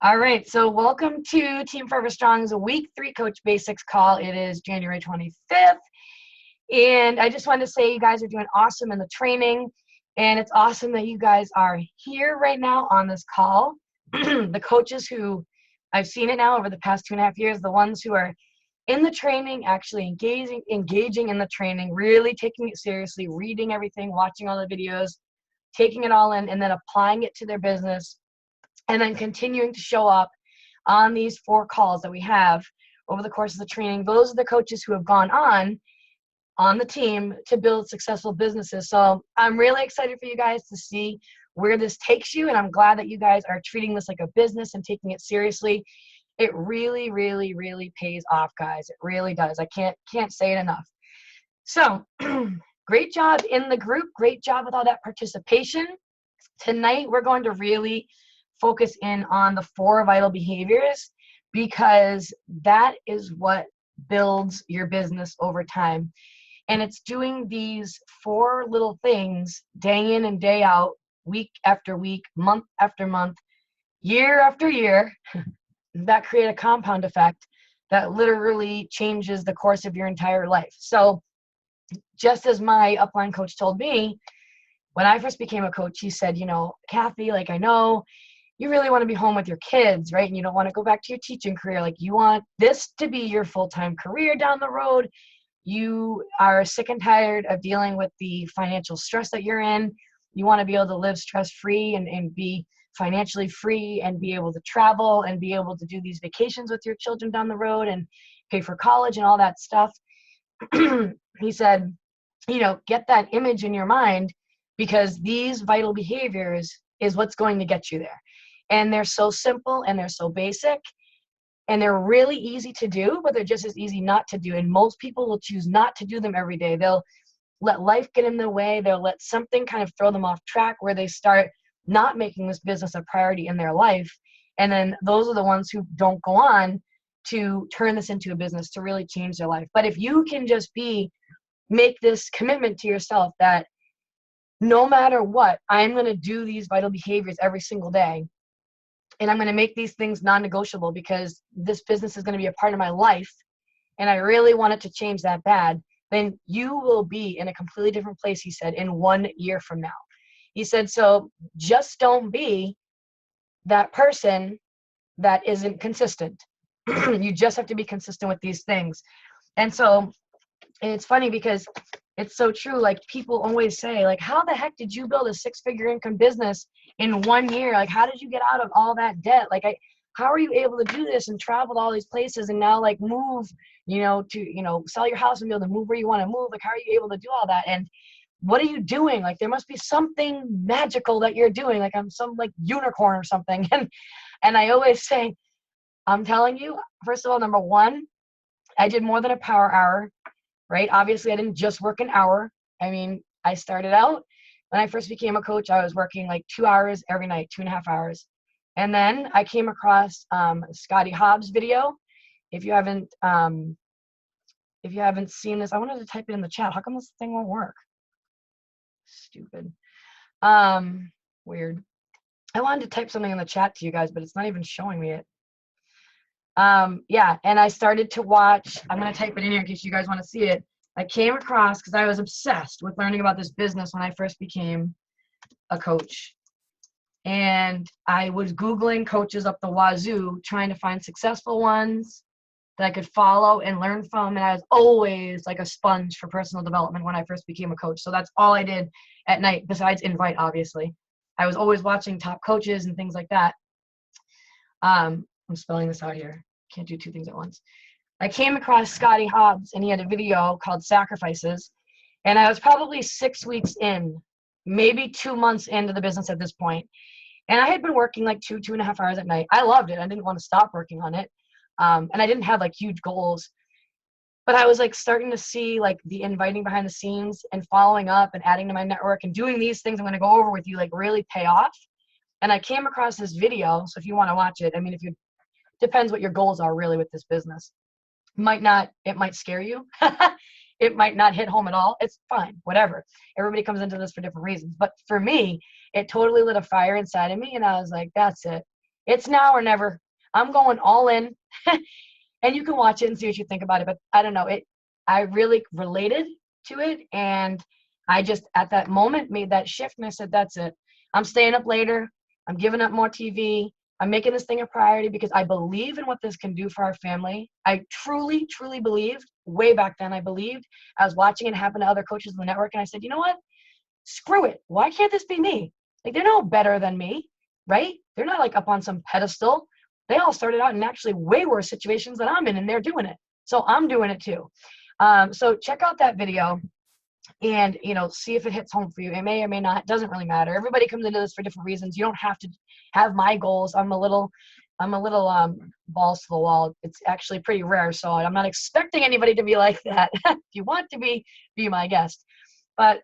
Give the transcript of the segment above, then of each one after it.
All right, so welcome to Team Forever Strong's Week 3 Coach Basics call. It is January 25th, and I just wanted to say you guys are doing awesome in the training, and it's awesome that you guys are here right now on this call. The coaches who I've seen it now over the past 2.5 years, the ones who are in the training, actually engaging in the training, really taking it seriously, reading everything, watching all the videos, taking it all in, and then applying it to their business, and then continuing to show up on these 4 calls that we have over the course of the training. Those are the coaches who have gone on the team to build successful businesses. So I'm really excited for you guys to see where this takes you, and I'm glad that you guys are treating this like a business and taking it seriously. It really, really, really pays off, guys. It really does. I can't say it enough. So great job in the group. Great job with all that participation. Tonight, we're going to really focus in on the 4 vital behaviors, because that is what builds your business over time. And it's doing these 4 little things day in and day out, week after week, month after month, year after year, that create a compound effect that literally changes the course of your entire life. So just as my upline coach told me, when I first became a coach, he said, Kathy, I know you really want to be home with your kids, right? And you don't want to go back to your teaching career. You want this to be your full-time career down the road. You are sick and tired of dealing with the financial stress that you're in. You want to be able to live stress-free and be financially free and be able to travel and be able to do these vacations with your children down the road and pay for college and all that stuff. He said, get that image in your mind, because these vital behaviors is what's going to get you there. And they're so simple and they're so basic and they're really easy to do, but they're just as easy not to do. And most people will choose not to do them every day. They'll let life get in their way. They'll let something kind of throw them off track where they start not making this business a priority in their life. And then those are the ones who don't go on to turn this into a business, to really change their life. But if you can just make this commitment to yourself that no matter what, I'm going to do these vital behaviors every single day. And I'm going to make these things non-negotiable, because this business is going to be a part of my life and I really want it to change that bad. Then you will be in a completely different place, he said, in 1 year from now. He said, so just don't be that person that isn't consistent. You just have to be consistent with these things. And it's funny because it's so true. People always say, how the heck did you build a 6-figure income business in 1 year? How did you get out of all that debt? How are you able to do this and travel to all these places and now move, to, sell your house and be able to move where you want to move? How are you able to do all that? And what are you doing? There must be something magical that you're doing. I'm some unicorn or something. And I always say, I'm telling you, first of all, number 1, I did more than a power hour. Right? Obviously, I didn't just work an hour. I started out when I first became a coach, I was working 2 hours every night, 2.5 hours. And then I came across Scotty Hobbs' video. If you haven't seen this, I wanted to type it in the chat. How come this thing won't work? Stupid. Weird. I wanted to type something in the chat to you guys, but it's not even showing me it. Yeah, and I started to watch, I'm going to type it in here in case you guys want to see it. I came across, because I was obsessed with learning about this business when I first became a coach. And I was Googling coaches up the wazoo, trying to find successful ones that I could follow and learn from. And I was always a sponge for personal development when I first became a coach. So that's all I did at night, besides invite, obviously. I was always watching top coaches and things like that. I'm spelling this out here. Can't do 2 things at once. I came across Scotty Hobbs, and he had a video called Sacrifices. And I was probably 6 weeks in, maybe 2 months into the business at this point. And I had been working 2.5 hours at night. I loved it. I didn't want to stop working on it. And I didn't have huge goals. But I was starting to see the inviting behind the scenes and following up and adding to my network and doing these things I'm going to go over with you really pay off. And I came across this video. So if you want to watch it, depends what your goals are really with this business. It might scare you. It might not hit home at all. It's fine, whatever. Everybody comes into this for different reasons. But for me, it totally lit a fire inside of me. And I was like, that's it. It's now or never. I'm going all in. And you can watch it and see what you think about it. But I don't know, I really related to it. And I just, at that moment, made that shift. And I said, that's it. I'm staying up later. I'm giving up more TV. I'm making this thing a priority because I believe in what this can do for our family. I truly, truly believed way back then. I believed. I was watching it happen to other coaches in the network. And I said, you know what? Screw it. Why can't this be me? Like, they're no better than me, right? They're not like up on some pedestal. They all started out in actually way worse situations than I'm in, and they're doing it. So I'm doing it too. So check out that video and, you know, see if it hits home for you. It may or may not. It doesn't really matter. Everybody comes into this for different reasons. You don't have to have my goals. I'm a little balls to the wall. It's actually pretty rare. So I'm not expecting anybody to be like that. If you want to be my guest. But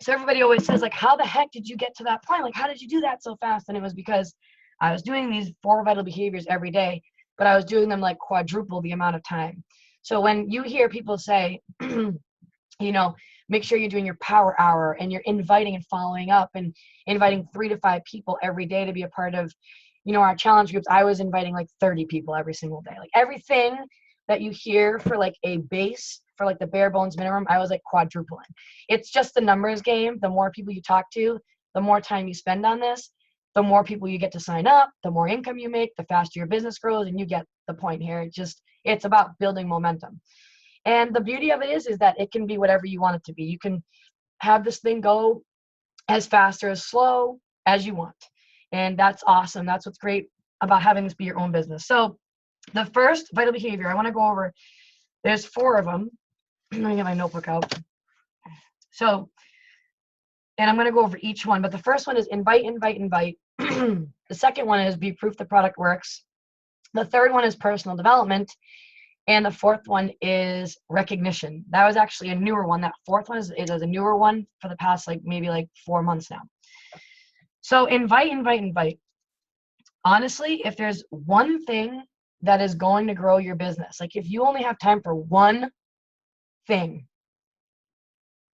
so everybody always says, like, how the heck did you get to that point? Like, how did you do that so fast? And it was because I was doing these 4 vital behaviors every day, but I was doing them like quadruple the amount of time. So when you hear people say, you know, make sure you're doing your power hour and you're inviting and following up and inviting 3 to 5 people every day to be a part of, you know, our challenge groups, I was inviting like 30 people every single day. Like everything that you hear for like a base, for like the bare bones minimum, I was like quadrupling. It's just the numbers game. The more people you talk to, the more time you spend on this, the more people you get to sign up, the more income you make, the faster your business grows, and you get the point here. It's about building momentum. And the beauty of it is that it can be whatever you want it to be. You can have this thing go as fast or as slow as you want. And that's awesome. That's what's great about having this be your own business. So the first vital behavior I want to go over, there's 4 of them. Let me get my notebook out. So, and I'm going to go over each one, but the first one is invite, invite, invite. The second one is be proof the product works. The third one is personal development. And the fourth one is recognition. That was actually a newer one. That fourth one is a newer one for the past maybe 4 months now. So invite, invite, invite. Honestly, if there's one thing that is going to grow your business, like if you only have time for one thing,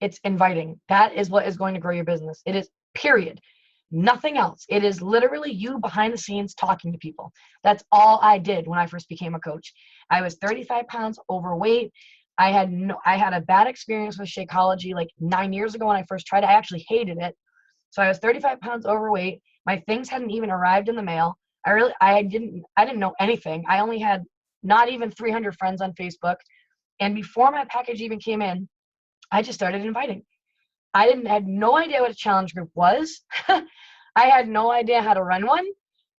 it's inviting. That is what is going to grow your business. It is, period. Nothing else. It is literally you behind the scenes talking to people. That's all I did when I first became a coach. I was 35 pounds overweight. I had a bad experience with Shakeology 9 years ago when I first tried it. I actually hated it. So I was 35 pounds overweight. My things hadn't even arrived in the mail. I didn't know anything. I only had not even 300 friends on Facebook. And before my package even came in, I just started inviting. I had no idea what a challenge group was. I had no idea how to run one,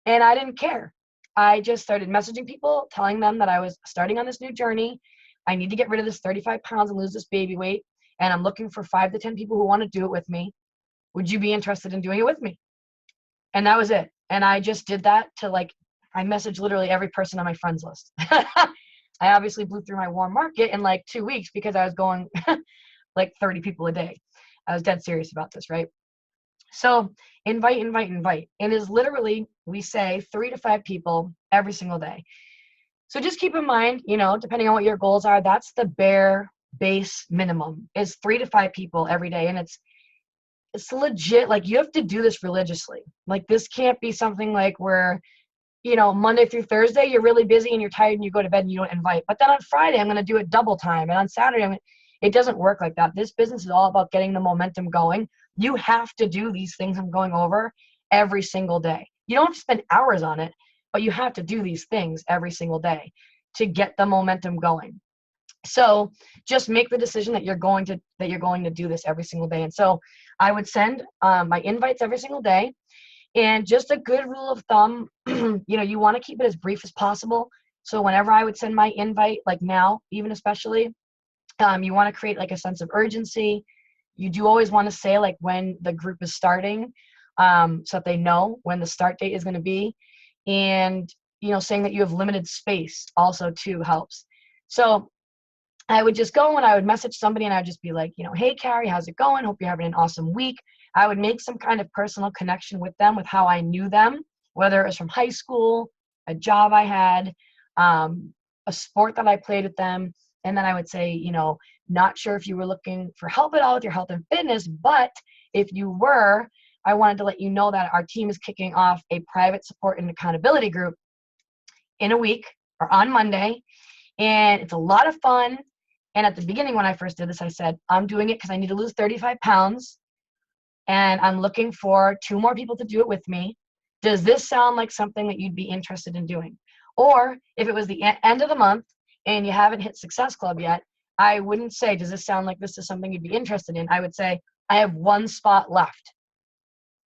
and I didn't care. I just started messaging people, telling them that I was starting on this new journey. I need to get rid of this 35 pounds and lose this baby weight, and I'm looking for 5 to 10 people who want to do it with me. Would you be interested in doing it with me? And that was it. And I just did that to I messaged literally every person on my friends list. I obviously blew through my warm market in 2 weeks because I was going 30 people a day. I was dead serious about this, right? So invite, invite, invite. It is literally, we say 3 to 5 people every single day. So just keep in mind, depending on what your goals are, that's the bare base minimum is 3 to 5 people every day. And it's legit. You have to do this religiously. This can't be something where, Monday through Thursday, you're really busy and you're tired and you go to bed and you don't invite. But then on Friday, I'm going to do it double time. And on Saturday, it doesn't work like that. This business is all about getting the momentum going. You have to do these things I'm going over every single day. You don't have to spend hours on it, but you have to do these things every single day to get the momentum going. So just make the decision that you're going to do this every single day. And so I would send my invites every single day. And just a good rule of thumb, you want to keep it as brief as possible. So whenever I would send my invite, now, even especially, you want to create a sense of urgency. You do always want to say when the group is starting, so that they know when the start date is going to be. And, saying that you have limited space also too helps. So I would just go and I would message somebody and I'd just be like, hey, Carrie, how's it going? Hope you're having an awesome week. I would make some kind of personal connection with them, with how I knew them, whether it was from high school, a job I had, a sport that I played with them. And then I would say, not sure if you were looking for help at all with your health and fitness, but if you were, I wanted to let you know that our team is kicking off a private support and accountability group in a week or on Monday. And it's a lot of fun. And at the beginning, when I first did this, I said, I'm doing it because I need to lose 35 pounds. And I'm looking for 2 more people to do it with me. Does this sound like something that you'd be interested in doing? Or if it was the end of the month and you haven't hit Success Club yet, I wouldn't say, does this sound like this is something you'd be interested in? I would say, I have 1 spot left.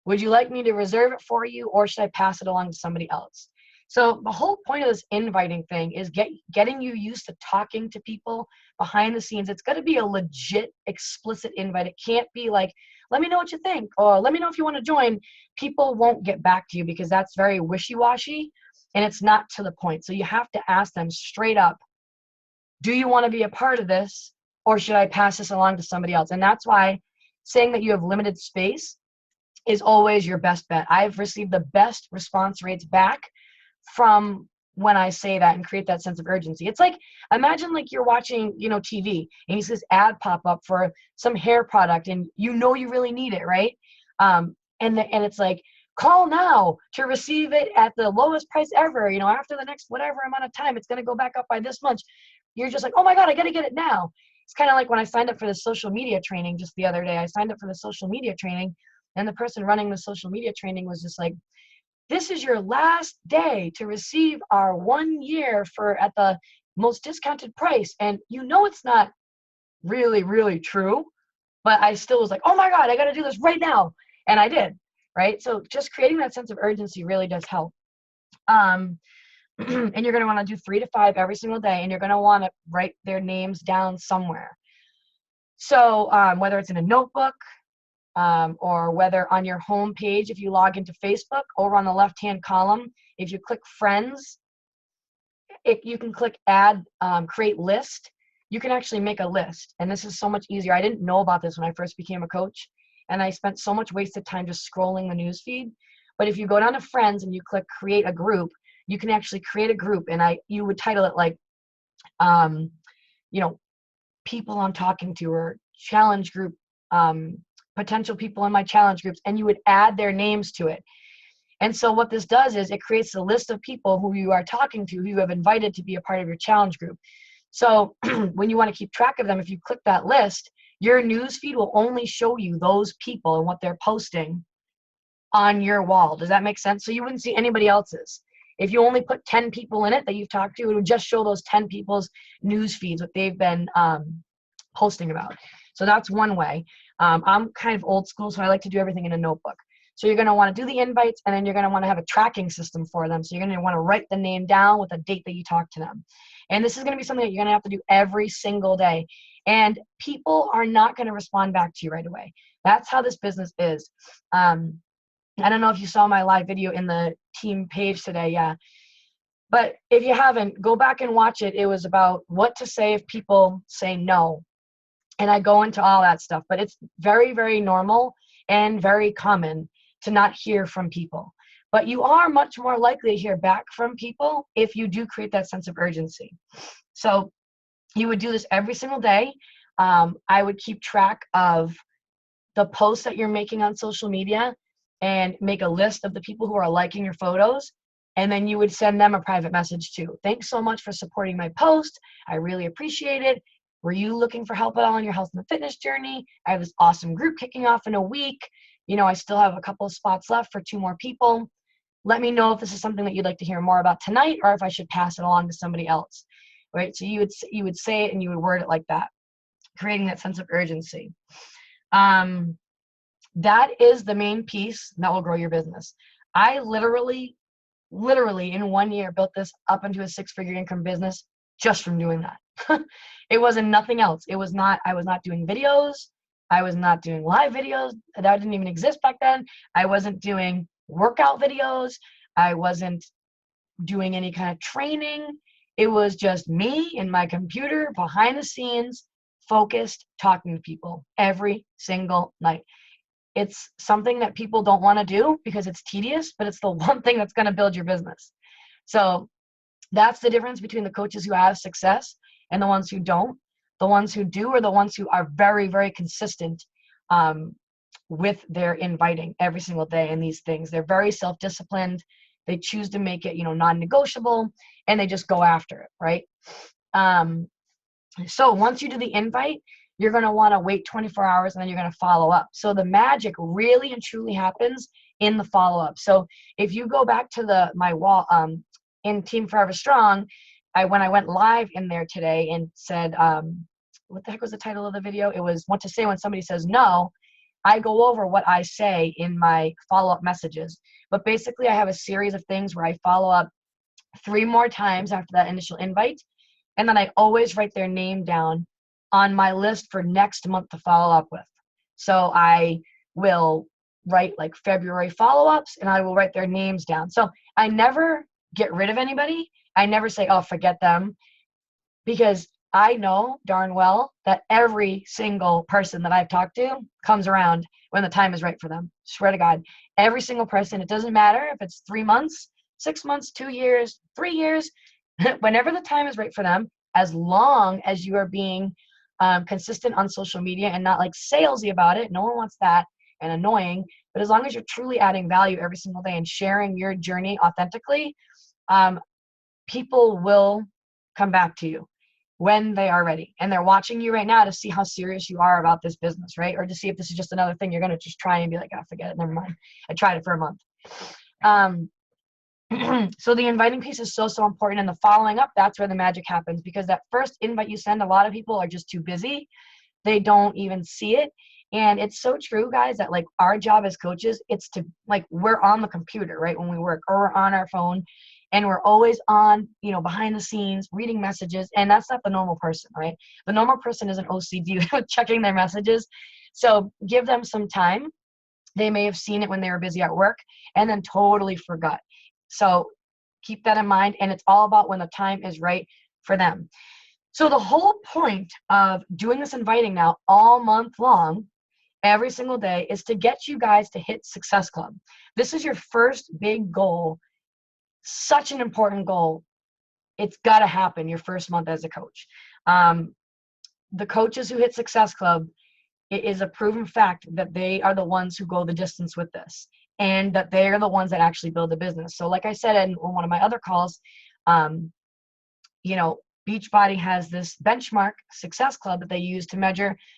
Would you like me to reserve it for you, or should I pass it along to somebody else? So the whole point of this inviting thing is getting you used to talking to people behind the scenes. It's got to be a legit, explicit invite. It can't be like, let me know what you think, or let me know if you want to join. People won't get back to you because that's very wishy-washy and it's not to the point. So you have to ask them straight up, do you want to be a part of this, or should I pass this along to somebody else? And that's why saying that you have limited space is always your best bet. I've received the best response rates back from when I say that and create that sense of urgency. It's like, imagine like you're watching, TV and you see this ad pop up for some hair product and you really need it, right? And it's like, call now to receive it at the lowest price ever, after the next whatever amount of time, it's going to go back up by this much. You're just like, oh my God, I got to get it now. It's kind of like when I signed up for the social media training just the other day. I signed up for the social media training and the person running the social media training was just like, this is your last day to receive our 1 year at the most discounted price. And it's not really, really true, but I still was like, oh my God, I got to do this right now. And I did, right? So just creating that sense of urgency really does help. And you're going to want to do 3 to 5 every single day, and you're going to want to write their names down somewhere. So whether it's in a notebook, or whether on your home page, if you log into Facebook, over on the left-hand column, if you click friends, you can click add, create list. You can actually make a list. And this is so much easier. I didn't know about this when I first became a coach. And I spent so much wasted time just scrolling the news feed. But if you go down to friends and you click create a group, you can actually create a group. And you would title it like, people I'm talking to, or challenge group, potential people in my challenge groups, and you would add their names to it. And so what this does is it creates a list of people who you are talking to, who you have invited to be a part of your challenge group. So when you want to keep track of them, if you click that list, your news feed will only show you those people and what they're posting on your wall. Does that make sense? So you wouldn't see anybody else's. If you only put 10 people in it that you've talked to, it would just show those 10 people's news feeds, what they've been posting about. So that's one way. I'm kind of old school, so I like to do everything in a notebook. So you're going to want to do the invites, and then you're going to want to have a tracking system for them. So you're going to want to write the name down with a date that you talk to them. And this is going to be something that you're going to have to do every single day. And people are not going to respond back to you right away. That's how this business is. I don't know if you saw my live video in the team page today. Yeah. But if you haven't, go back and watch it. It was about what to say if people say no. And I go into all that stuff, but it's very, very normal and very common to not hear from people. But you are much more likely to hear back from people if you do create that sense of urgency. So you would do this every single day. I would keep track of the posts that you're making on social media and make a list of the people who are liking your photos. And then you would send them a private message too. Thanks so much for supporting my post. I really appreciate it. Were you looking for help at all on your health and fitness journey? I have this awesome group kicking off in a week. I still have a couple of spots left for 2 more people. Let me know if this is something that you'd like to hear more about tonight, or if I should pass it along to somebody else, right? So you would say it and you would word it like that, creating that sense of urgency. That is the main piece that will grow your business. I literally in 1 year built this up into a 6-figure income business just from doing that. It wasn't nothing else. I was not doing videos. I was not doing live videos. That didn't even exist back then. I wasn't doing workout videos. I wasn't doing any kind of training. It was just me and my computer behind the scenes, focused, talking to people every single night. It's something that people don't want to do because it's tedious, but it's the one thing that's going to build your business. So that's the difference between the coaches who have success and the ones who don't. The ones who do are the ones who are very, very consistent with their inviting every single day and these things. They're very self-disciplined. They choose to make it, non-negotiable, and they just go after it, right? So once you do the invite, you're going to want to wait 24 hours and then you're going to follow up. So the magic really and truly happens in the follow-up. So if you go back to my wall in Team Forever Strong, when I went live in there today and said, what the heck was the title of the video? It was what to say when somebody says no. I go over what I say in my follow-up messages. But basically, I have a series of things where I follow up 3 more times after that initial invite. And then I always write their name down on my list for next month to follow up with. So I will write like February follow-ups and I will write their names down. So I never get rid of anybody. I never say, oh, forget them, because I know darn well that every single person that I've talked to comes around when the time is right for them. Swear to God, every single person. It doesn't matter if it's 3 months, 6 months, 2 years, 3 years, whenever the time is right for them, as long as you are being consistent on social media and not like salesy about it. No one wants that and annoying, but as long as you're truly adding value every single day and sharing your journey authentically, people will come back to you when they are ready. And they're watching you right now to see how serious you are about this business, right? Or to see if this is just another thing you're going to just try and be like, oh, forget it, never mind. I tried it for a month. So the inviting piece is so important, and the following up, that's where the magic happens, because that first invite you send, a lot of people are just too busy. They don't even see it. And it's so true, guys, that like our job as coaches, it's to like, we're on the computer, right? When we work, or we're on our phone, and we're always on, behind the scenes reading messages. And that's not the normal person, right? The normal person is an OCD with checking their messages. So give them some time. They may have seen it when they were busy at work and then totally forgot. So keep that in mind. And it's all about when the time is right for them. So the whole point of doing this inviting now all month long, every single day, is to get you guys to hit Success Club. This is your first big goal. Such an important goal. It's got to happen your first month as a coach. The coaches who hit Success Club, it is a proven fact that they are the ones who go the distance with this, and that they are the ones that actually build a business. So like I said in one of my other calls, Beachbody has this benchmark Success Club that they use to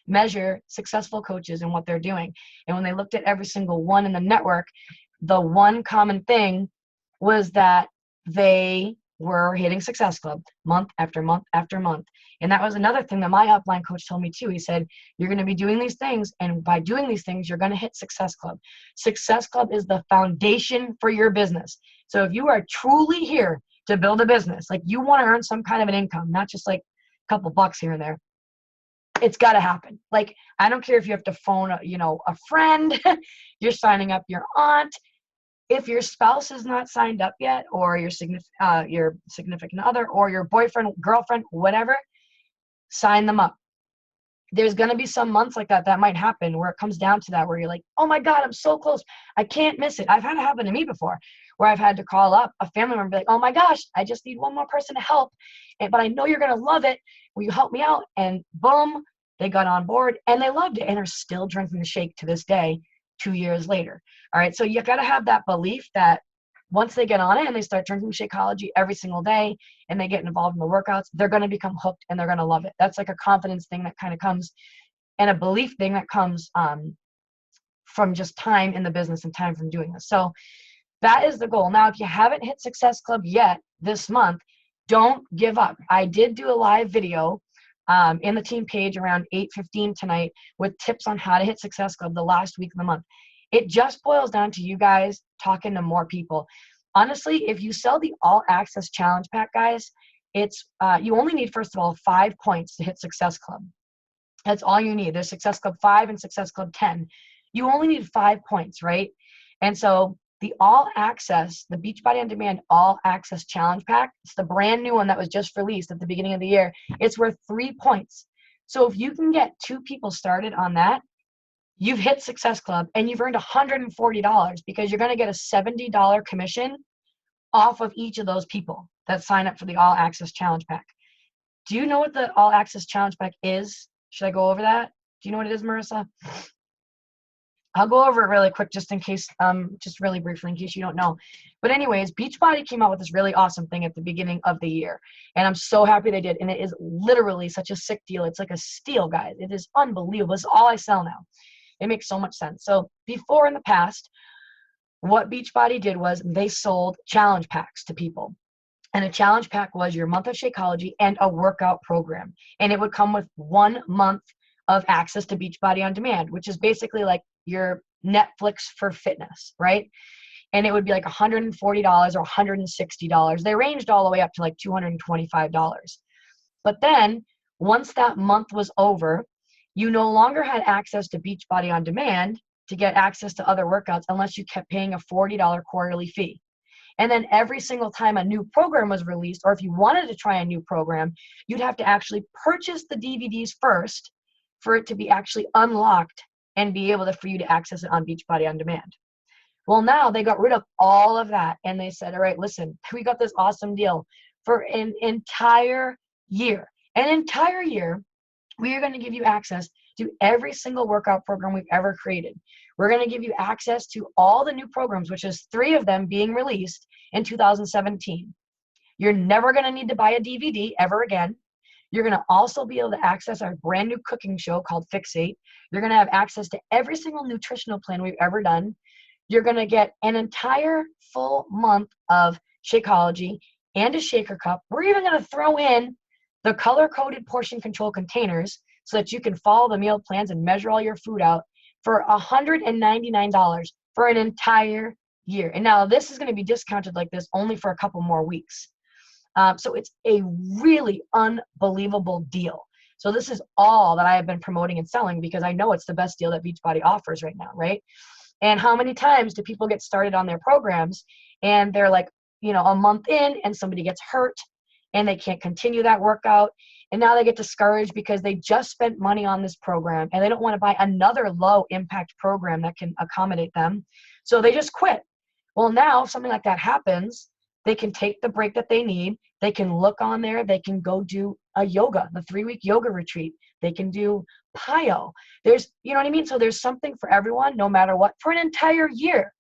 measure successful coaches and what they're doing. And when they looked at every single one in the network, the one common thing was that they were hitting Success Club month after month after month. And that was another thing that my upline coach told me too. He said, you're going to be doing these things, and by doing these things, you're going to hit Success Club. Success Club is the foundation for your business. So if you are truly here to build a business, like you want to earn some kind of an income, not just like a couple bucks here and there, it's got to happen. Like, I don't care if you have to phone a friend, you're signing up your aunt. If your spouse is not signed up yet, or your significant other, or your boyfriend, girlfriend, whatever, sign them up. There's going to be some months like that might happen where it comes down to that, where you're like, oh my God, I'm so close, I can't miss it. I've had it happen to me before, where I've had to call up a family member and be like, oh my gosh, I just need one more person to help, but I know you're going to love it. Will you help me out? And boom, they got on board and they loved it, and are still drinking the shake to this day, 2 years later. All right. So you got to have that belief that once they get on it and they start drinking Shakeology every single day and they get involved in the workouts, they're going to become hooked and they're going to love it. That's like a confidence thing that kind of comes, and a belief thing that comes from just time in the business and time from doing this. So that is the goal. Now, if you haven't hit Success Club yet this month, don't give up. I did do a live video in the team page around 8:15 tonight with tips on how to hit Success Club the last week of the month. It just boils down to you guys talking to more people. Honestly, if you sell the All Access Challenge Pack, guys, it's you only need, first of all, 5 points to hit Success Club. That's all you need. There's Success Club 5 and Success Club 10. You only need 5 points, right? And so the All Access, the Beachbody On Demand All Access Challenge Pack, it's the brand new one that was just released at the beginning of the year. It's worth 3 points. So if you can get 2 people started on that, you've hit Success Club and you've earned $140, because you're going to get a $70 commission off of each of those people that sign up for the All Access Challenge Pack. Do you know what the All Access Challenge Pack is? Should I go over that? Do you know what it is, Marissa? I'll go over it really quick just in case, just really briefly in case you don't know. But anyways, Beachbody came out with this really awesome thing at the beginning of the year. And I'm so happy they did. And it is literally such a sick deal. It's like a steal, guys. It is unbelievable. It's all I sell now. It makes so much sense. So before in the past, what Beachbody did was they sold challenge packs to people. And a challenge pack was your month of Shakeology and a workout program. And it would come with 1 month of access to Beachbody On Demand, which is basically like your Netflix for fitness, right? And it would be like $140 or $160. They ranged all the way up to like $225. But then once that month was over, you no longer had access to Beachbody On Demand to get access to other workouts unless you kept paying a $40 quarterly fee. And then every single time a new program was released, or if you wanted to try a new program, you'd have to actually purchase the DVDs first for it to be actually unlocked and be able for you to access it on Beachbody On Demand. Well, now they got rid of all of that and they said, all right, listen, we got this awesome deal for an entire year. An entire year, we are going to give you access to every single workout program we've ever created. We're going to give you access to all the new programs, which is 3 of them being released in 2017. You're never going to need to buy a DVD ever again. You're going to also be able to access our brand new cooking show called Fixate. You're going to have access to every single nutritional plan we've ever done. You're going to get an entire full month of Shakeology and a shaker cup. We're even going to throw in the color-coded portion control containers so that you can follow the meal plans and measure all your food out for $199 for an entire year. And now this is going to be discounted like this only for a couple more weeks. So it's a really unbelievable deal. So this is all that I have been promoting and selling because I know it's the best deal that Beachbody offers right now, right? And how many times do people get started on their programs and they're like, you know, a month in and somebody gets hurt and they can't continue that workout. And now they get discouraged because they just spent money on this program and they don't want to buy another low impact program that can accommodate them. So they just quit. Well, now if something like that happens, they can take the break that they need. They can look on there. They can go do a yoga, the 3-week yoga retreat. They can do PiYo. There's, you know what I mean? So there's something for everyone, no matter what, for an entire year.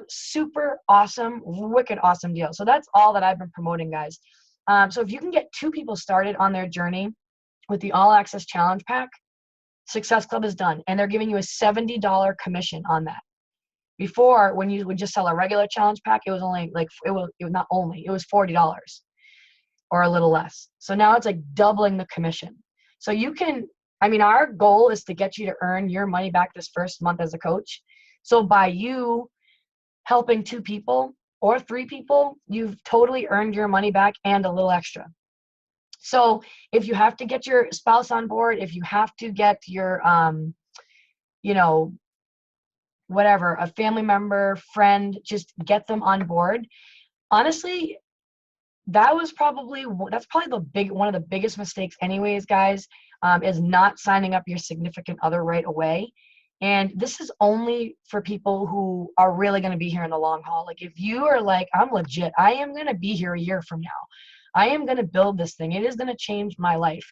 Super awesome, wicked awesome deal. So that's all that I've been promoting, guys. So if you can get 2 people started on their journey with the All Access Challenge Pack, Success Club is done. And they're giving you a $70 commission on that. Before, when you would just sell a regular challenge pack, it was only like, it was not only, it was $40 or a little less. So now it's like doubling the commission. So you can, I mean, our goal is to get you to earn your money back this first month as a coach. So by you helping 2 people or 3 people, you've totally earned your money back and a little extra. So if you have to get your spouse on board, if you have to get your, you know, whatever, a family member, friend, just get them on board. Honestly, that's probably one of the biggest mistakes anyways, guys, is not signing up your significant other right away. And this is only for people who are really going to be here in the long haul. Like if you are like, I'm legit, I am going to be here a year from now. I am going to build this thing. It is going to change my life.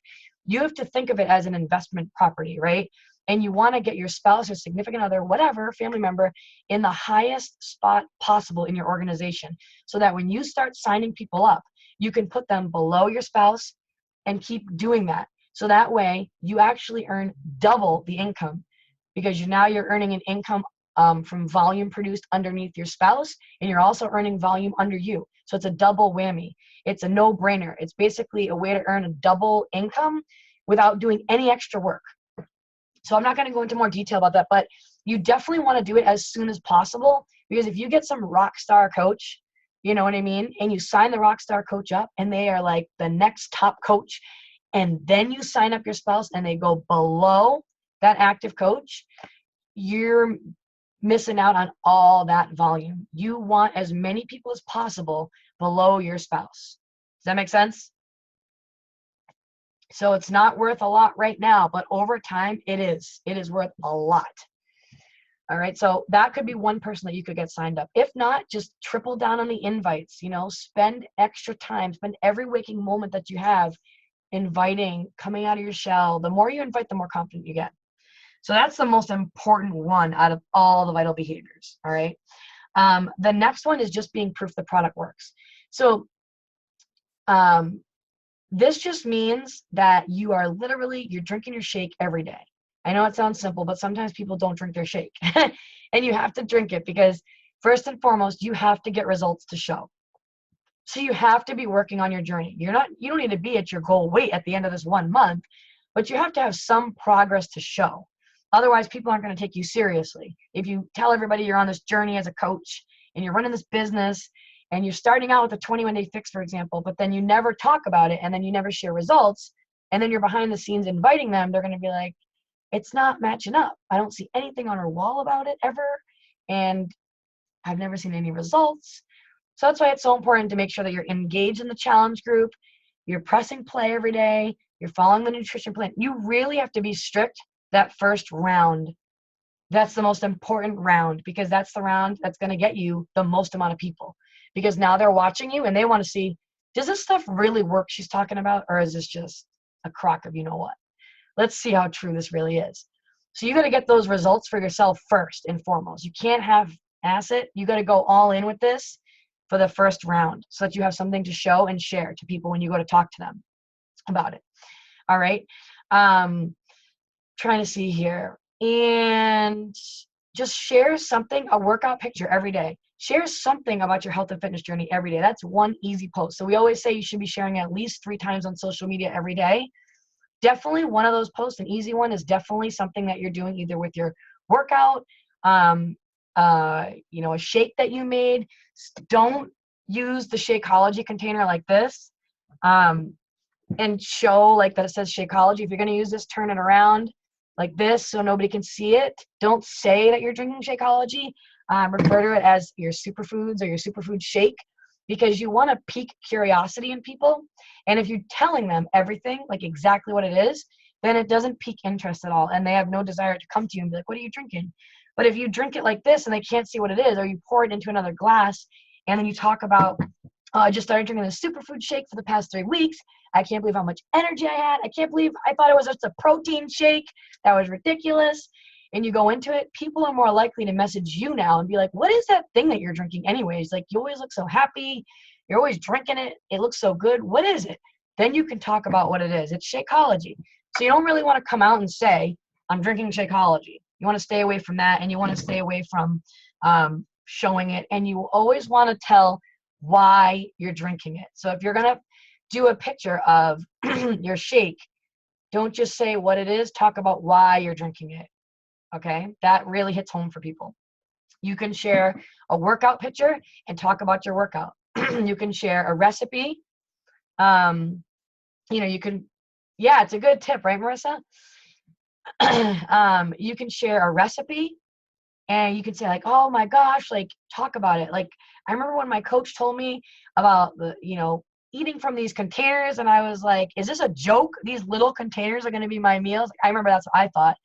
You have to think of it as an investment property, right? And you want to get your spouse or significant other, whatever, family member, in the highest spot possible in your organization so that when you start signing people up, you can put them below your spouse and keep doing that. So that way you actually earn double the income because you're earning an income from volume produced underneath your spouse, and you're also earning volume under you. So it's a double whammy. It's a no-brainer. It's basically a way to earn a double income without doing any extra work. So I'm not going to go into more detail about that, but you definitely want to do it as soon as possible because if you get some rock star coach, you know what I mean, and you sign the rock star coach up and they are like the next top coach, and then you sign up your spouse and they go below that active coach, you're missing out on all that volume. You want as many people as possible below your spouse. Does that make sense? So it's not worth a lot right now, but over time it is. It is worth a lot. All right, so that could be one person that you could get signed up. If not, just triple down on the invites, you know, spend extra time, spend every waking moment that you have inviting, coming out of your shell. The more you invite, the more confident you get. So that's the most important one out of all the vital behaviors. All right. The next one is just being proof the product works. So this just means that you're drinking your shake every day. I know it sounds simple, but sometimes people don't drink their shake. And you have to drink it because first and foremost, you have to get results to show. So you have to be working on your journey. You don't need to be at your goal weight at the end of this 1 month, but you have to have some progress to show. Otherwise, people aren't going to take you seriously. If you tell everybody you're on this journey as a coach and you're running this business and you're starting out with a 21-day fix, for example, but then you never talk about it and then you never share results, and then you're behind the scenes inviting them, they're going to be like, it's not matching up. I don't see anything on her wall about it ever, and I've never seen any results. So that's why it's so important to make sure that you're engaged in the challenge group, you're pressing play every day, you're following the nutrition plan. You really have to be strict that first round. That's the most important round because that's the round that's going to get you the most amount of people. Because now they're watching you and they want to see, does this stuff really work she's talking about, or is this just a crock of you know what? Let's see how true this really is. So you got to get those results for yourself first and foremost. You can't have asset. You got to go all in with this for the first round so that you have something to show and share to people when you go to talk to them about it. All right. Trying to see here. And just share something, a workout picture every day. Share something about your health and fitness journey every day. That's one easy post. So we always say you should be sharing at least 3 times on social media every day. Definitely one of those posts, an easy one, is definitely something that you're doing either with your workout, a shake that you made. Don't use the Shakeology container like this and show like that it says Shakeology. If you're going to use this, turn it around like this so nobody can see it. Don't say that you're drinking Shakeology. Refer to it as your superfoods or your superfood shake, because you want to pique curiosity in people. And if you're telling them everything, like exactly what it is, then it doesn't pique interest at all. And they have no desire to come to you and be like, what are you drinking? But if you drink it like this and they can't see what it is, or you pour it into another glass and then you talk about, I just started drinking this superfood shake for the past 3 weeks. I can't believe how much energy I had. I can't believe I thought it was just a protein shake. That was ridiculous. And you go into it, people are more likely to message you now and be like, what is that thing that you're drinking anyways? Like, you always look so happy. You're always drinking it. It looks so good. What is it? Then you can talk about what it is. It's Shakeology. So you don't really want to come out and say, I'm drinking Shakeology. You want to stay away from that, and you want to stay away from showing it. And you always want to tell why you're drinking it. So if you're going to do a picture of your shake, don't just say what it is. Talk about why you're drinking it. Okay, that really hits home for people. You can share a workout picture and talk about your workout. You can share a recipe. You can, yeah, it's a good tip, right, Marissa? You can share a recipe and you can say like, oh my gosh, like talk about it. Like, I remember when my coach told me about eating from these containers, and I was like, is this a joke? These little containers are going to be my meals. I remember that's what I thought.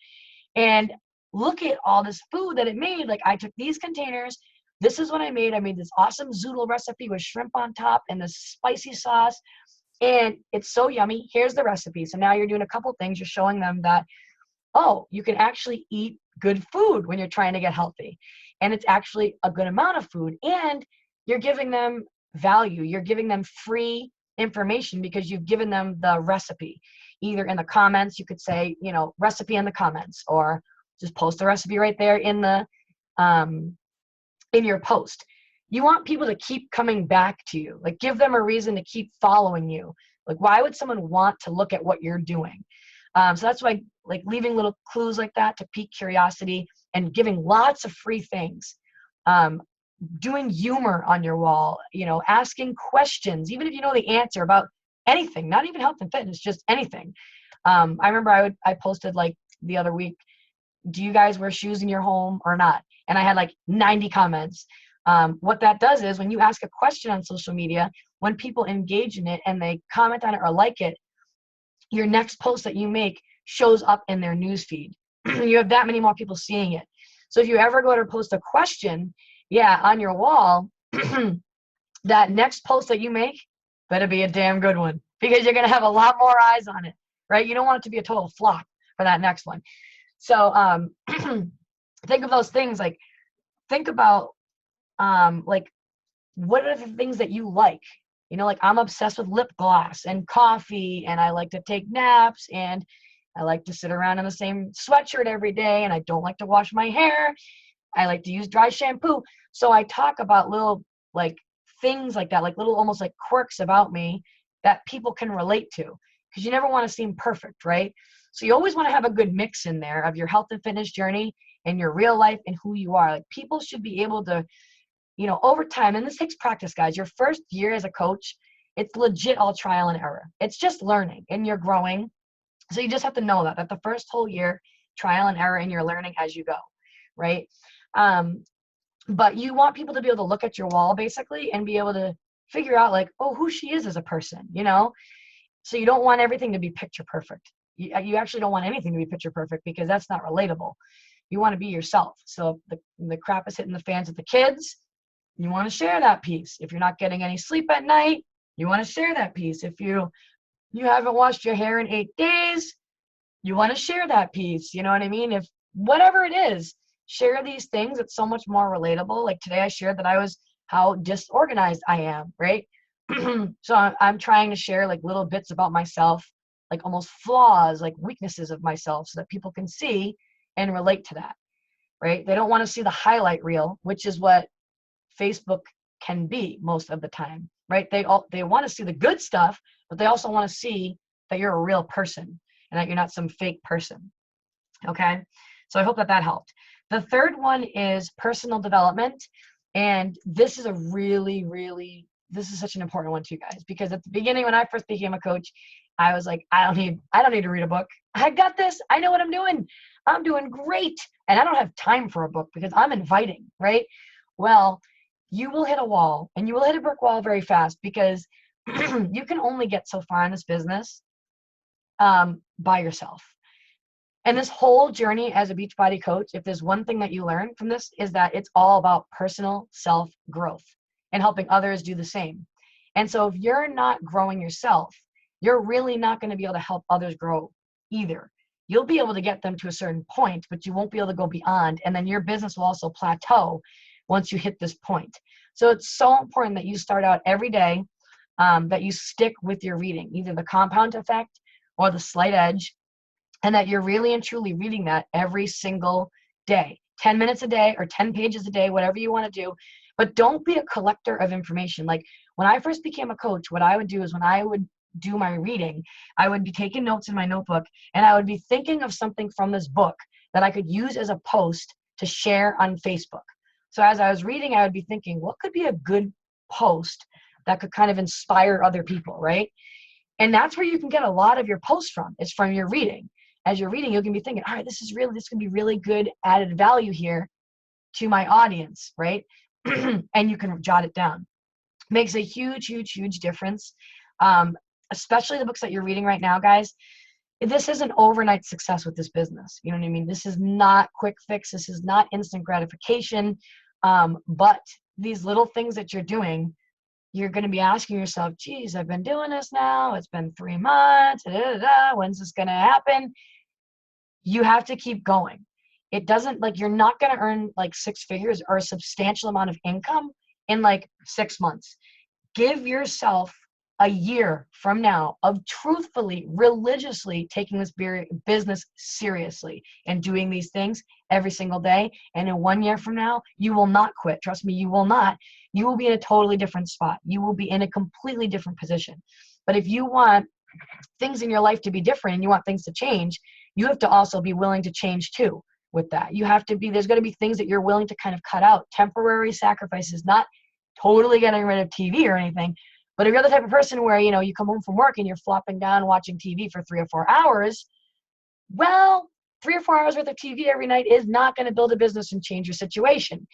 And look at all this food that it made. Like, I took these containers. This is what I made. I made this awesome zoodle recipe with shrimp on top and this spicy sauce. And it's so yummy. Here's the recipe. So now you're doing a couple things. You're showing them that, oh, you can actually eat good food when you're trying to get healthy. And it's actually a good amount of food. And you're giving them value. You're giving them free information because you've given them the recipe. Either in the comments, you could say, recipe in the comments, or just post the recipe right there in the in your post. You want people to keep coming back to you. Like, give them a reason to keep following you. Like, why would someone want to look at what you're doing? So that's why, like, leaving little clues like that to pique curiosity and giving lots of free things. Doing humor on your wall, asking questions, even if you know the answer about anything, not even health and fitness, just anything. I remember I posted like the other week, do you guys wear shoes in your home or not? And I had like 90 comments. What that does is when you ask a question on social media, when people engage in it and they comment on it or like it, your next post that you make shows up in their newsfeed. You have that many more people seeing it. So if you ever go to post a question, on your wall, that next post that you make better be a damn good one, because you're going to have a lot more eyes on it, right? You don't want it to be a total flop for that next one. So think of those things, like think about like what are the things that you like? You know, like I'm obsessed with lip gloss and coffee, and I like to take naps, and I like to sit around in the same sweatshirt every day, and I don't like to wash my hair. I like to use dry shampoo. So I talk about little like things like that, like little almost like quirks about me that people can relate to, because you never want to seem perfect, right? So you always want to have a good mix in there of your health and fitness journey and your real life and who you are. Like people should be able to, you know, over time, and this takes practice, guys. Your first year as a coach, it's legit all trial and error. It's just learning and you're growing. So you just have to know that the first whole year, trial and error, and you're learning as you go, right? Um, but you want people to be able to look at your wall basically and be able to figure out like, oh, who she is as a person, you know? So you don't want everything to be picture perfect. You actually don't want anything to be picture perfect, because that's not relatable. You want to be yourself. So the crap is hitting the fans with the kids. You want to share that piece. If you're not getting any sleep at night, you want to share that piece. If you haven't washed your hair in 8 days, you want to share that piece. You know what I mean? If whatever it is, share these things. It's so much more relatable. Like today I shared that I was how disorganized I am, right? So I'm trying to share like little bits about myself, like almost flaws, like weaknesses of myself, so that people can see and relate to that, right? They don't want to see the highlight reel, which is what Facebook can be most of the time, right? They want to see the good stuff, but they also want to see that you're a real person and that you're not some fake person. Okay, so I hope that helped. The third one is personal development, and this is a this is such an important one too, guys, because at the beginning when I first became a coach, I was like, I don't need to read a book. I got this. I know what I'm doing. I'm doing great, and I don't have time for a book because I'm inviting, right? Well, you will hit a wall, and you will hit a brick wall very fast, because you can only get so far in this business by yourself. And this whole journey as a Beachbody coach, if there's one thing that you learn from this, is that it's all about personal self growth and helping others do the same. And so if you're not growing yourself, you're really not going to be able to help others grow either. You'll be able to get them to a certain point, but you won't be able to go beyond. And then your business will also plateau once you hit this point. So it's so important that you start out every day, that you stick with your reading, either the compound effect or the slight edge, and that you're really and truly reading that every single day, 10 minutes a day or 10 pages a day, whatever you want to do. But don't be a collector of information. Like when I first became a coach, what I would do is when I would do my reading, I would be taking notes in my notebook, and I would be thinking of something from this book that I could use as a post to share on Facebook. So as I was reading, I would be thinking, what could be a good post that could kind of inspire other people, right? And that's where you can get a lot of your posts from, is from your reading. As you're reading, you can be thinking, all right, this can be really good added value here to my audience, right? And you can jot it down. Makes a huge, huge, huge difference. Especially the books that you're reading right now, guys. This isn't overnight success with this business. You know what I mean? This is not quick fix. This is not instant gratification. But these little things that you're doing, you're going to be asking yourself, geez, I've been doing this now. It's been 3 months. When's this going to happen? You have to keep going. It doesn't, like, you're not going to earn like 6 figures or a substantial amount of income in like 6 months. Give yourself a year from now of truthfully, religiously taking this business seriously and doing these things every single day. And in 1 year from now, you will not quit. Trust me, you will not. You will be in a totally different spot. You will be in a completely different position. But if you want things in your life to be different and you want things to change, you have to also be willing to change too with that. You have to be, there's going to be things that you're willing to kind of cut out, temporary sacrifices, not totally getting rid of TV or anything. But if you're the type of person where, you know, you come home from work and you're flopping down watching TV for 3 or 4 hours, well, 3 or 4 hours worth of TV every night is not going to build a business and change your situation.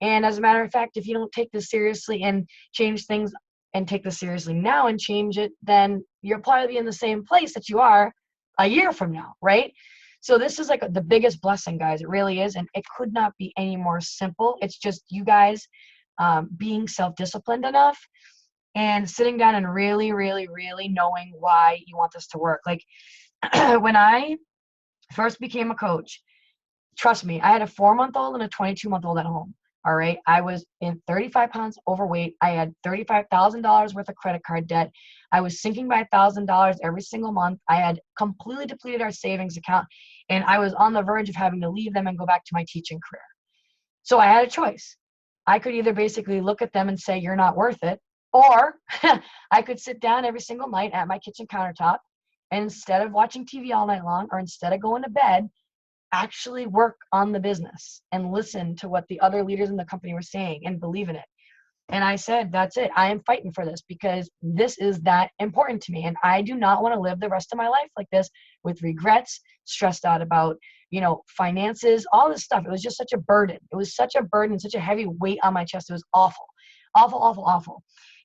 And as a matter of fact, if you don't take this seriously and change things and take this seriously now and change it, then you'll probably be in the same place that you are a year from now, right? So this is like the biggest blessing, guys. It really is. And it could not be any more simple. It's just you guys being self-disciplined enough and sitting down and really, really, really knowing why you want this to work. Like when I First became a coach. Trust me, I had a 4-month-old and a 22-month-old at home. All right. I was in 35 pounds overweight. I had $35,000 worth of credit card debt. I was sinking by $1,000 every single month. I had completely depleted our savings account, and I was on the verge of having to leave them and go back to my teaching career. So I had a choice. I could either basically look at them and say, you're not worth it, or I could sit down every single night at my kitchen countertop, and instead of watching TV all night long, or instead of going to bed, actually work on the business and listen to what the other leaders in the company were saying and believe in it. And I said, that's it. I am fighting for this because this is that important to me. And I do not want to live the rest of my life like this with regrets, stressed out about, finances, all this stuff. It was just such a burden. It was such a burden, such a heavy weight on my chest. It was awful, awful, awful, awful.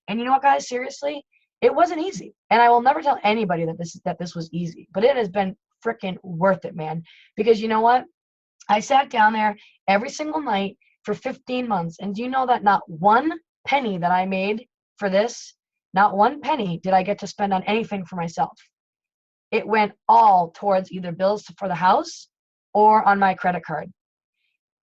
And you know what, guys, seriously, it wasn't easy. And I will never tell anybody that this was easy, but it has been freaking worth it, man. Because you know what? I sat down there every single night for 15 months. And do you know that not one penny that I made for this, not one penny did I get to spend on anything for myself. It went all towards either bills for the house or on my credit card.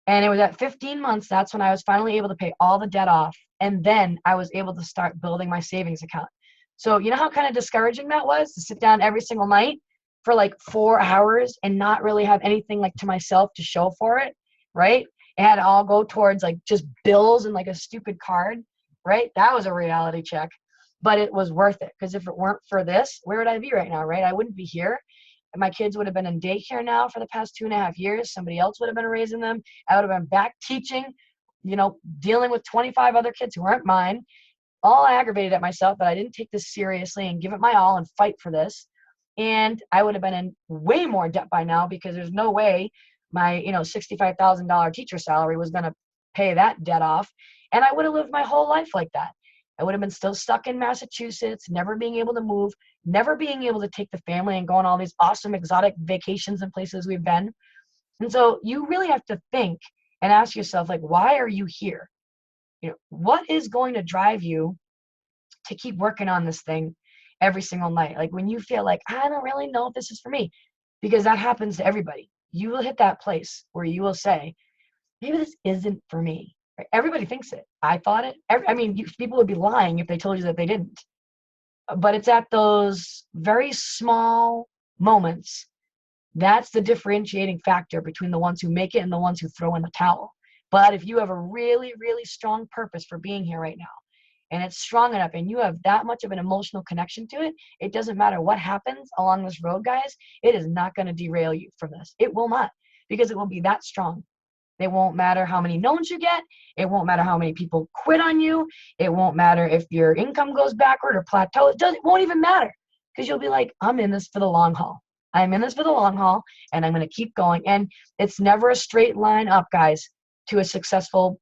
And it was at 15 months, that's when I was finally able to pay all the debt off. And then I was able to start building my savings account. So you know how kind of discouraging that was to sit down every single night for like 4 hours and not really have anything like to myself to show for it, right? It had to all go towards like just bills and like a stupid card, right? That was a reality check, but it was worth it because if it weren't for this, where would I be right now, right? I wouldn't be here. My kids would have been in daycare now for the past 2.5 years. Somebody else would have been raising them. I would have been back teaching, dealing with 25 other kids who aren't mine, all aggravated at myself that I didn't take this seriously and give it my all and fight for this. And I would have been in way more debt by now because there's no way my, $65,000 teacher salary was going to pay that debt off. And I would have lived my whole life like that. I would have been still stuck in Massachusetts, never being able to move, never being able to take the family and go on all these awesome exotic vacations and places we've been. And so you really have to think and ask yourself, like, why are you here? What is going to drive you to keep working on this thing every single night? Like when you feel like, I don't really know if this is for me, because that happens to everybody. You will hit that place where you will say, maybe this isn't for me. Right? Everybody thinks it. I thought it. People would be lying if they told you that they didn't. But it's at those very small moments that's the differentiating factor between the ones who make it and the ones who throw in the towel. But if you have a really, really strong purpose for being here right now, and it's strong enough and you have that much of an emotional connection to it, it doesn't matter what happens along this road, guys. It is not going to derail you from this. It will not, because it will be that strong. It won't matter how many no's you get. It won't matter how many people quit on you. It won't matter if your income goes backward or plateau. It won't even matter, because you'll be like, I'm in this for the long haul. I'm in this for the long haul, and I'm going to keep going. And it's never a straight line up, guys, to a successful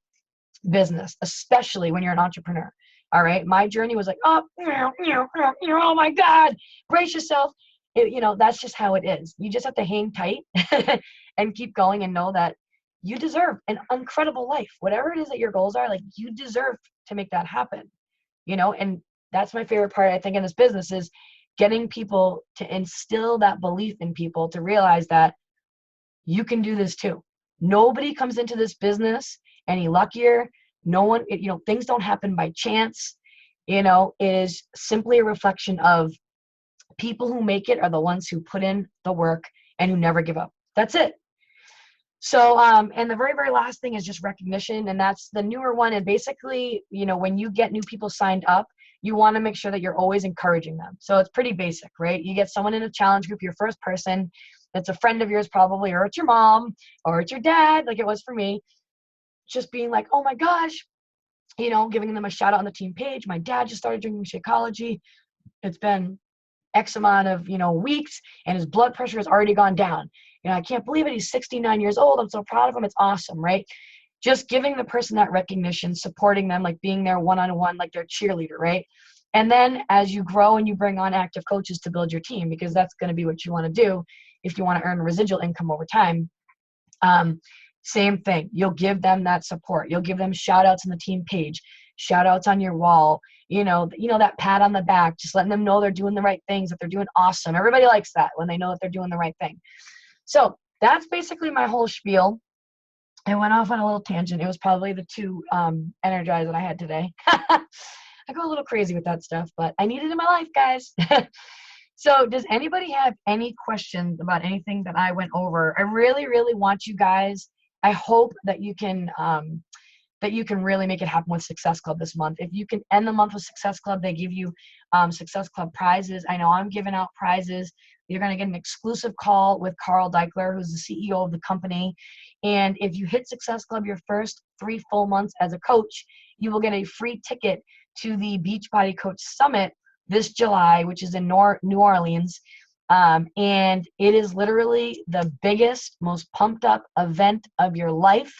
business, especially when you're an entrepreneur. All right. My journey was like, oh my God, brace yourself. That's just how it is. You just have to hang tight and keep going and know that you deserve an incredible life. Whatever it is that your goals are, like, you deserve to make that happen, and that's my favorite part, I think, in this business is getting people to instill that belief in people to realize that you can do this too. Nobody comes into this business any luckier. No one, things don't happen by chance. It is simply a reflection of people who make it are the ones who put in the work and who never give up. That's it. So, and the very, very last thing is just recognition. And that's the newer one. And basically, when you get new people signed up, you want to make sure that you're always encouraging them. So it's pretty basic, right? You get someone in a challenge group, your first person, that's a friend of yours probably, or it's your mom, or it's your dad, like it was for me, just being like, oh my gosh, giving them a shout out on the team page. My dad just started drinking Shakeology. It's been X amount of, weeks, and his blood pressure has already gone down. I can't believe it. He's 69 years old. I'm so proud of him. It's awesome, right? Just giving the person that recognition, supporting them, like being there one-on-one, like their cheerleader, right? And then as you grow and you bring on active coaches to build your team, because that's going to be what you want to do if you want to earn residual income over time. Same thing. You'll give them that support. You'll give them shout outs on the team page, shout outs on your wall, that pat on the back, just letting them know they're doing the right things, that they're doing awesome. Everybody likes that when they know that they're doing the right thing. So that's basically my whole spiel. I went off on a little tangent. It was probably the 2 Energize that I had today. I go a little crazy with that stuff, but I need it in my life, guys. So does anybody have any questions about anything that I went over? I really, really want you guys, I hope that you can really make it happen with Success Club this month. If you can end the month with Success Club, they give you Success Club prizes. I know I'm giving out prizes. You're going to get an exclusive call with Carl Deichler, who's the CEO of the company. And if you hit Success Club your first 3 full months as a coach, you will get a free ticket to the Beachbody Coach Summit this July, which is in New Orleans. And it is literally the biggest, most pumped up event of your life.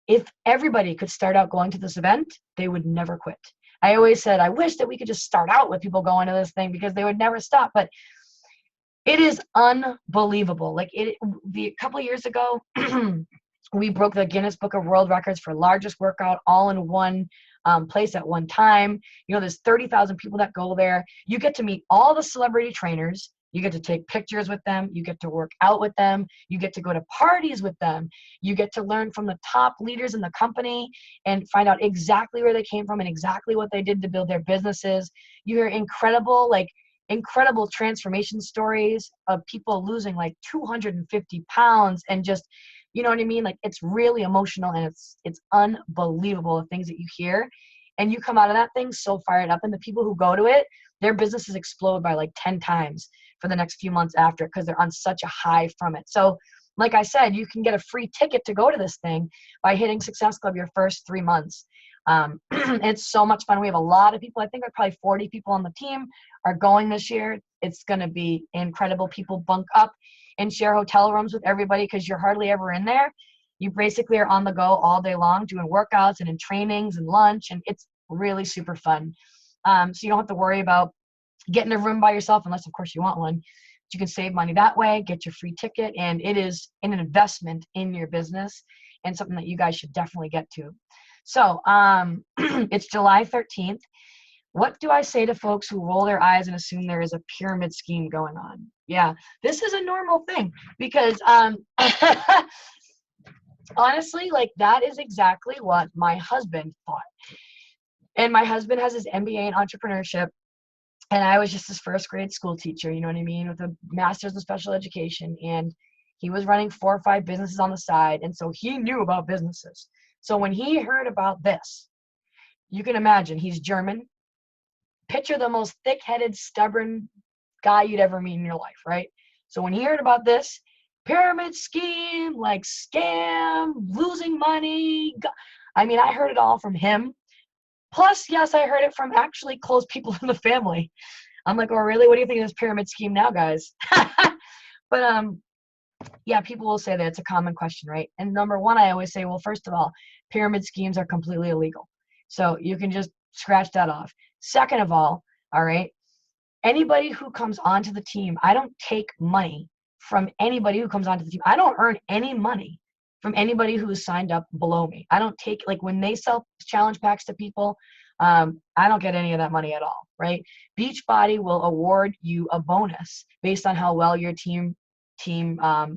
If everybody could start out going to this event, they would never quit. I always said, I wish that we could just start out with people going to this thing because they would never stop. But it is unbelievable. Like a couple of years ago, we broke the Guinness Book of World Records for largest workout all in one place at one time. You know, there's 30,000 people that go there. You get to meet all the celebrity trainers. You get to take pictures with them. You get to work out with them. You get to go to parties with them. You get to learn from the top leaders in the company and find out exactly where they came from and exactly what they did to build their businesses. You hear incredible transformation stories of people losing like 250 pounds and just, you know what I mean? Like, it's really emotional and it's unbelievable the things that you hear. And you come out of that thing so fired up, and the people who go to it, their businesses explode by like 10 times for the next few months after because they're on such a high from it. So like I said, you can get a free ticket to go to this thing by hitting Success Club your first 3 months. It's so much fun. We have a lot of people. I think there are probably 40 people on the team are going this year. It's going to be incredible. People bunk up and share hotel rooms with everybody because you're hardly ever in there. You basically are on the go all day long doing workouts and in trainings and lunch, and it's really super fun. So you don't have to worry about getting a room by yourself unless, of course, you want one. You can save money that way, get your free ticket, and it is an investment in your business and something that you guys should definitely get to. So it's July 13th. What do I say to folks who roll their eyes and assume there is a pyramid scheme going on? Yeah, this is a normal thing because honestly, like, that is exactly what my husband thought. And my husband has his MBA in entrepreneurship. And I was just his first grade school teacher, you know what I mean, with a master's in special education. And he was running 4 or 5 businesses on the side. And so he knew about businesses. So when he heard about this, you can imagine, he's German. Picture the most thick-headed, stubborn guy you'd ever meet in your life, right? So when he heard about this, pyramid scheme, like scam, losing money, I mean, I heard it all from him. Plus, yes, I heard it from actually close people in the family. I'm like, oh, really? What do you think of this pyramid scheme now, guys? But yeah, people will say that it's a common question, right? And number one, I always say, well, first of all, pyramid schemes are completely illegal. So you can just scratch that off. Second of all right, anybody who comes onto the team, I don't take money from anybody who comes onto the team. I don't earn any money from anybody who is signed up below me. I don't take, like, when they sell challenge packs to people, I don't get any of that money at all, right? Beachbody will award you a bonus based on how well your team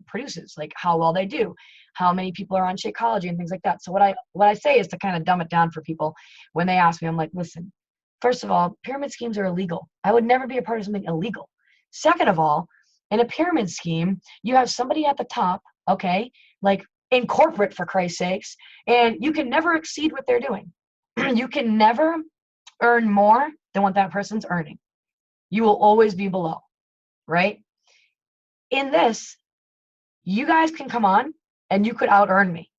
produces, like how well they do, how many people are on Shakeology and things like that. So what I say is to kind of dumb it down for people when they ask me. I'm like, listen, first of all, pyramid schemes are illegal. I would never be a part of something illegal. Second of all, in a pyramid scheme, you have somebody at the top, okay, like in corporate, for Christ's sakes, and you can never exceed what they're doing. You can never earn more than what that person's earning. You will always be below, right? In this, you guys can come on and you could out earn me.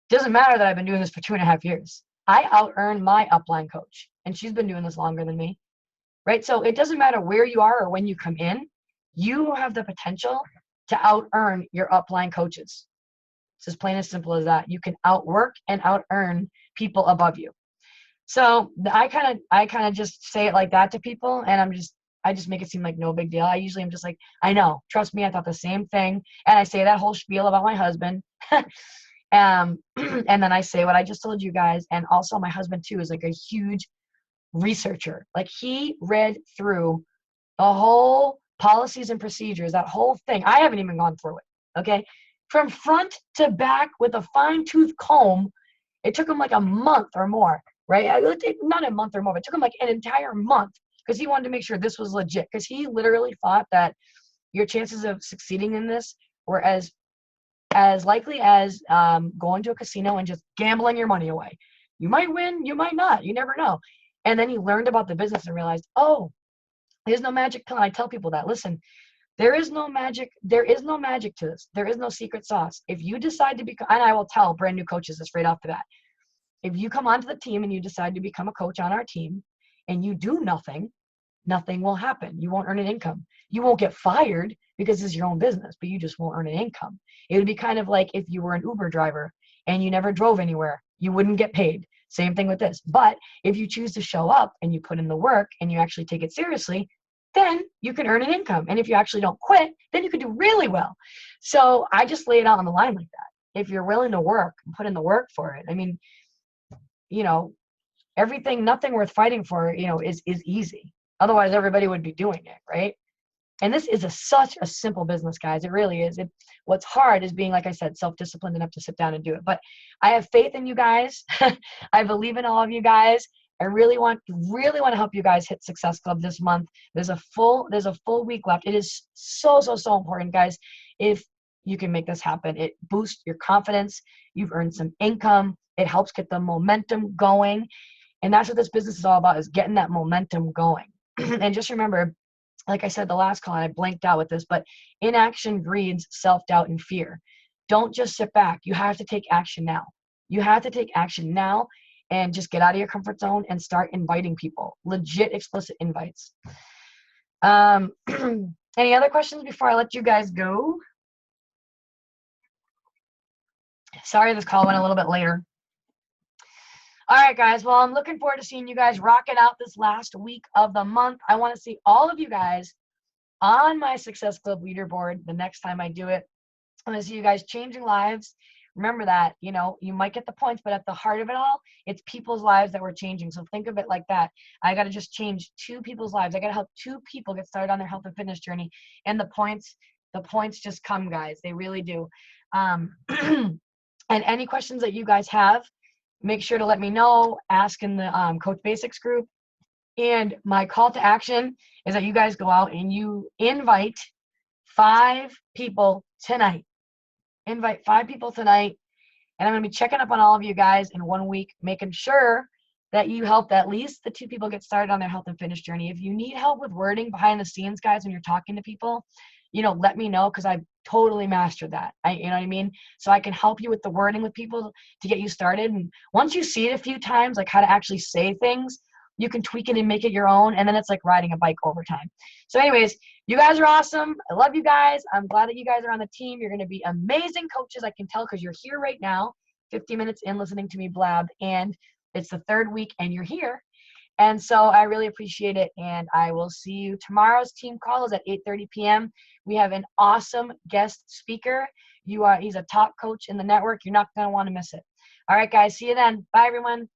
Doesn't matter that I've been doing this for 2.5 years. I out earn my upline coach, and she's been doing this longer than me, right? So it doesn't matter where you are or when you come in, you have the potential to out earn your upline coaches. It's as plain and simple as that. You can outwork and out earn people above you. So I kind of just say it like that to people, and I just make it seem like no big deal. I usually am just like, I know, trust me, I thought the same thing. And I say that whole spiel about my husband. And then I say what I just told you guys. And also my husband too is like a huge researcher. Like, he read through the whole policies and procedures, that whole thing. I haven't even gone through it, okay? From front to back with a fine-tooth comb. It took him like a month or more, right? Not a month or more, but it took him like an entire month because he wanted to make sure this was legit, because he literally thought that your chances of succeeding in this were as likely as going to a casino and just gambling your money away. You might win, you might not, you never know. And then he learned about the business and realized, oh, there's no magic pill. I tell people that, listen, there is no magic. There is no magic to this. There is no secret sauce. If you decide to become, and I will tell brand new coaches this right off the bat, if you come onto the team and you decide to become a coach on our team and you do nothing, nothing will happen. You won't earn an income. You won't get fired because it's your own business, but you just won't earn an income. It would be kind of like if you were an Uber driver and you never drove anywhere, you wouldn't get paid. Same thing with this. But if you choose to show up and you put in the work and you actually take it seriously, then you can earn an income. And if you actually don't quit, then you can do really well. So I just lay it out on the line like that. If you're willing to work and put in the work for it, I mean, everything, nothing worth fighting for, is easy. Otherwise, everybody would be doing it, right? And this is such a simple business, guys. It really is. What's hard is being, like I said, self-disciplined enough to sit down and do it. But I have faith in you guys. I believe in all of you guys. I really want to help you guys hit Success Club this month. There's a full week left. It is so important, guys. If you can make this happen, it boosts your confidence. You've earned some income. It helps get the momentum going. And that's what this business is all about, is getting that momentum going. And just remember, like I said the last call, and I blanked out with this, but inaction breeds self-doubt and fear. Don't just sit back. You have to take action now. You have to take action now and just get out of your comfort zone and start inviting people. Legit, explicit invites. Any other questions before I let you guys go? Sorry, this call went a little bit later. All right, guys. Well, I'm looking forward to seeing you guys rock it out this last week of the month. I want to see all of you guys on my Success Club leaderboard the next time I do it. I want to see you guys changing lives. Remember that, you might get the points, but at the heart of it all, it's people's lives that we're changing. So think of it like that. I got to just change 2 people's lives. I got to help 2 people get started on their health and fitness journey. And the points just come, guys. They really do. And any questions that you guys have, make sure to let me know. Ask in the Coach Basics group. And my call to action is that you guys go out and you invite 5 people tonight. Invite 5 people tonight. And I'm going to be checking up on all of you guys in 1 week, making sure that you help at least the 2 people get started on their health and fitness journey. If you need help with wording behind the scenes, guys, when you're talking to people, let me know, because I've totally mastered that. You know what I mean? So I can help you with the wording with people to get you started. And once you see it a few times, like how to actually say things, you can tweak it and make it your own. And then it's like riding a bike over time. So anyways, you guys are awesome. I love you guys. I'm glad that you guys are on the team. You're going to be amazing coaches. I can tell, because you're here right now, 50 minutes in listening to me blab. And it's the 3rd week and you're here. And so I really appreciate it. And I will see you. Tomorrow's team call is at 8:30 p.m. We have an awesome guest speaker. He's a top coach in the network. You're not going to want to miss it. All right, guys. See you then. Bye, everyone.